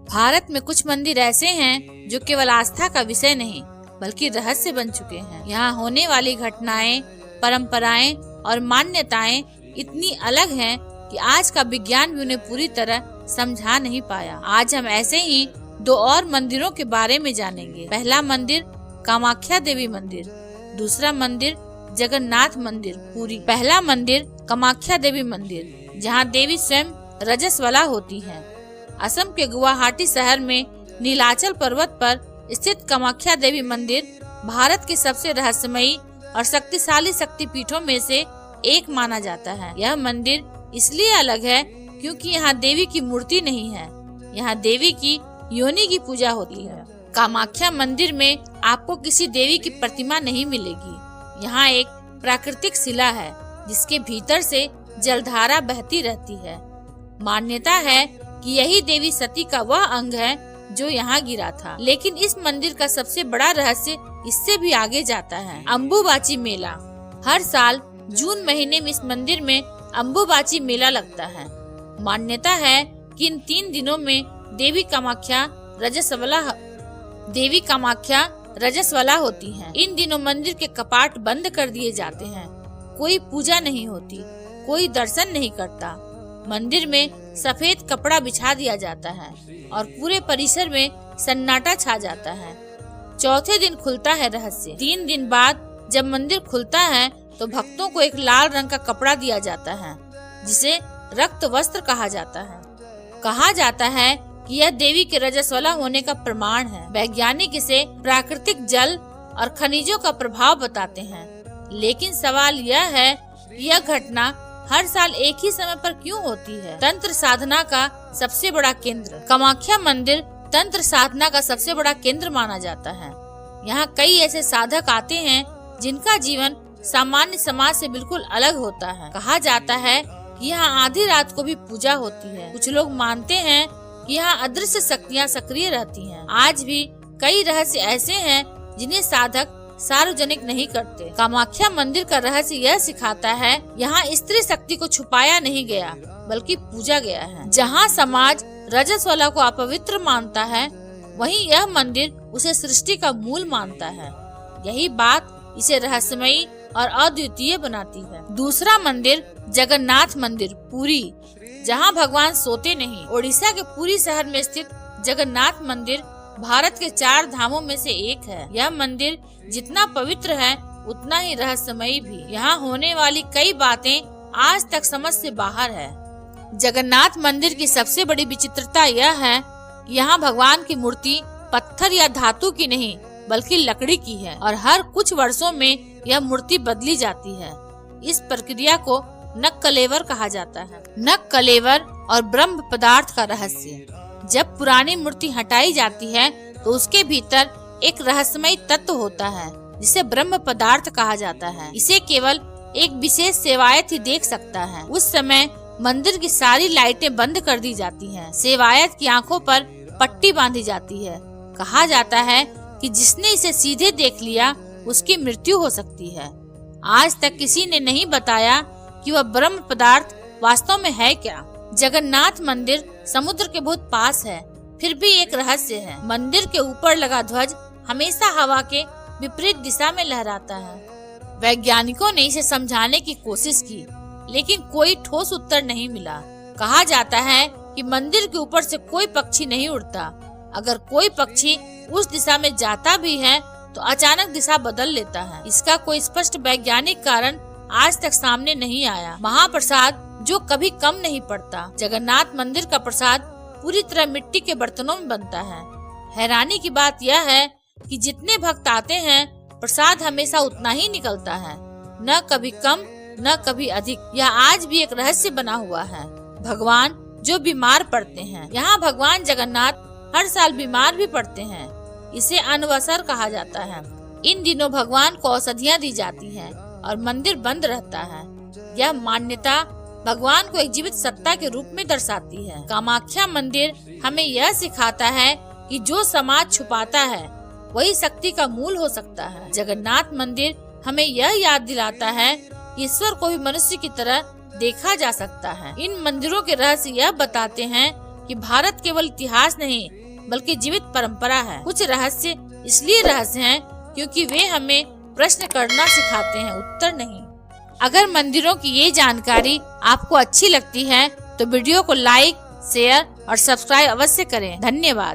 भारत में कुछ मंदिर ऐसे हैं जो केवल आस्था का विषय नहीं बल्कि रहस्य बन चुके हैं। यहाँ होने वाली घटनाएं, परंपराएं और मान्यताएं इतनी अलग हैं कि आज का विज्ञान भी उन्हें पूरी तरह समझा नहीं पाया। आज हम ऐसे ही दो और मंदिरों के बारे में जानेंगे। पहला मंदिर कामाख्या देवी मंदिर, दूसरा मंदिर जगन्नाथ मंदिर पुरी। पहला मंदिर कामाख्या देवी मंदिर, जहाँ देवी स्वयं रजस्वला होती हैं। असम के गुवाहाटी शहर में नीलाचल पर्वत पर स्थित कामाख्या देवी मंदिर भारत के सबसे रहस्यमयी और शक्तिशाली शक्तिपीठों में से एक माना जाता है। यह मंदिर इसलिए अलग है क्योंकि यहाँ देवी की मूर्ति नहीं है, यहाँ देवी की योनि की पूजा होती है। कामाख्या मंदिर में आपको किसी देवी की प्रतिमा नहीं मिलेगी। यहाँ एक प्राकृतिक शिला है जिसके भीतर से जलधारा बहती रहती है। मान्यता है कि यही देवी सती का वह अंग है जो यहाँ गिरा था। लेकिन इस मंदिर का सबसे बड़ा रहस्य इससे भी आगे जाता है। अम्बुबाची मेला। हर साल जून महीने में इस मंदिर में अम्बुबाची मेला लगता है। मान्यता है कि इन 3 दिनों में देवी कामाख्या रजस्वला होती हैं। इन दिनों मंदिर के कपाट बंद कर दिए जाते हैं। कोई पूजा नहीं होती, कोई दर्शन नहीं करता। मंदिर में सफेद कपड़ा बिछा दिया जाता है और पूरे परिसर में सन्नाटा छा जाता है। चौथे दिन खुलता है रहस्य। 3 दिन बाद जब मंदिर खुलता है तो भक्तों को एक लाल रंग का कपड़ा दिया जाता है जिसे रक्त वस्त्र कहा जाता है। कहा जाता है कि यह देवी के रजस्वला होने का प्रमाण है। वैज्ञानिक इसे प्राकृतिक जल और खनिजों का प्रभाव बताते हैं। लेकिन सवाल यह है कि यह घटना हर साल एक ही समय पर क्यों होती है? तंत्र साधना का सबसे बड़ा केंद्र। कामाख्या मंदिर तंत्र साधना का सबसे बड़ा केंद्र माना जाता है। यहाँ कई ऐसे साधक आते हैं जिनका जीवन सामान्य समाज से बिल्कुल अलग होता है। कहा जाता है कि यहाँ आधी रात को भी पूजा होती है। कुछ लोग मानते हैं कि यहाँ अदृश्य शक्तियाँ सक्रिय रहती हैं। आज भी कई रहस्य ऐसे हैं जिन्हें साधक सार्वजनिक नहीं करते। कामाख्या मंदिर का रहस्य यह सिखाता है यहाँ स्त्री शक्ति को छुपाया नहीं गया बल्कि पूजा गया है। जहाँ समाज रजस्वला को अपवित्र मानता है, वहीं यह मंदिर उसे सृष्टि का मूल मानता है। यही बात इसे रहस्यमयी और अद्वितीय बनाती है। दूसरा मंदिर जगन्नाथ मंदिर पुरी, जहाँ भगवान सोते नहीं। ओडिशा के पुरी शहर में स्थित जगन्नाथ मंदिर भारत के 4 धामों में से एक है। यह मंदिर जितना पवित्र है उतना ही रहस्यमयी भी। यहाँ होने वाली कई बातें आज तक समझ से बाहर है। जगन्नाथ मंदिर की सबसे बड़ी विचित्रता यह है कि यहाँ भगवान की मूर्ति पत्थर या धातु की नहीं बल्कि लकड़ी की है और हर कुछ वर्षों में यह मूर्ति बदली जाती है। इस प्रक्रिया को नक्कलेवर कहा जाता है। नक्कलेवर और ब्रह्म पदार्थ का रहस्य। जब पुरानी मूर्ति हटाई जाती है तो उसके भीतर एक रहस्यमयी तत्व होता है जिसे ब्रह्म पदार्थ कहा जाता है। इसे केवल एक विशेष सेवायत ही देख सकता है। उस समय मंदिर की सारी लाइटें बंद कर दी जाती हैं। सेवायत की आंखों पर पट्टी बांधी जाती है। कहा जाता है कि जिसने इसे सीधे देख लिया उसकी मृत्यु हो सकती है। आज तक किसी ने नहीं बताया कि वह ब्रह्म पदार्थ वास्तव में है क्या। जगन्नाथ मंदिर समुद्र के बहुत पास है, फिर भी एक रहस्य है। मंदिर के ऊपर लगा ध्वज हमेशा हवा के विपरीत दिशा में लहराता है। वैज्ञानिकों ने इसे समझाने की कोशिश की, लेकिन कोई ठोस उत्तर नहीं मिला। कहा जाता है कि मंदिर के ऊपर से कोई पक्षी नहीं उड़ता। अगर कोई पक्षी उस दिशा में जाता भी है तो अचानक दिशा बदल लेता है। इसका कोई स्पष्ट वैज्ञानिक कारण आज तक सामने नहीं आया। महाप्रसाद जो कभी कम नहीं पड़ता। जगन्नाथ मंदिर का प्रसाद पूरी तरह मिट्टी के बर्तनों में बनता है। हैरानी की बात यह है कि जितने भक्त आते हैं प्रसाद हमेशा उतना ही निकलता है, न कभी कम न कभी अधिक। यह आज भी एक रहस्य बना हुआ है। भगवान जो बीमार पड़ते हैं। यहाँ भगवान जगन्नाथ हर साल बीमार भी पड़ते हैं। इसे अनवसर कहा जाता है। इन दिनों भगवान को औषधियाँ दी जाती हैं और मंदिर बंद रहता है। यह मान्यता भगवान को एक जीवित सत्ता के रूप में दर्शाती है। कामाख्या मंदिर हमें यह सिखाता है कि जो समाज छुपाता है वही शक्ति का मूल हो सकता है। जगन्नाथ मंदिर हमें यह याद दिलाता है कि ईश्वर को भी मनुष्य की तरह देखा जा सकता है। इन मंदिरों के रहस्य यह बताते हैं कि भारत केवल इतिहास नहीं बल्कि जीवित परंपरा है। कुछ रहस्य इसलिए रहस्य हैं क्योंकि वे हमें प्रश्न करना सिखाते हैं, उत्तर नहीं। अगर मंदिरों की ये जानकारी आपको अच्छी लगती है तो वीडियो को लाइक, शेयर और सब्सक्राइब अवश्य करें। धन्यवाद।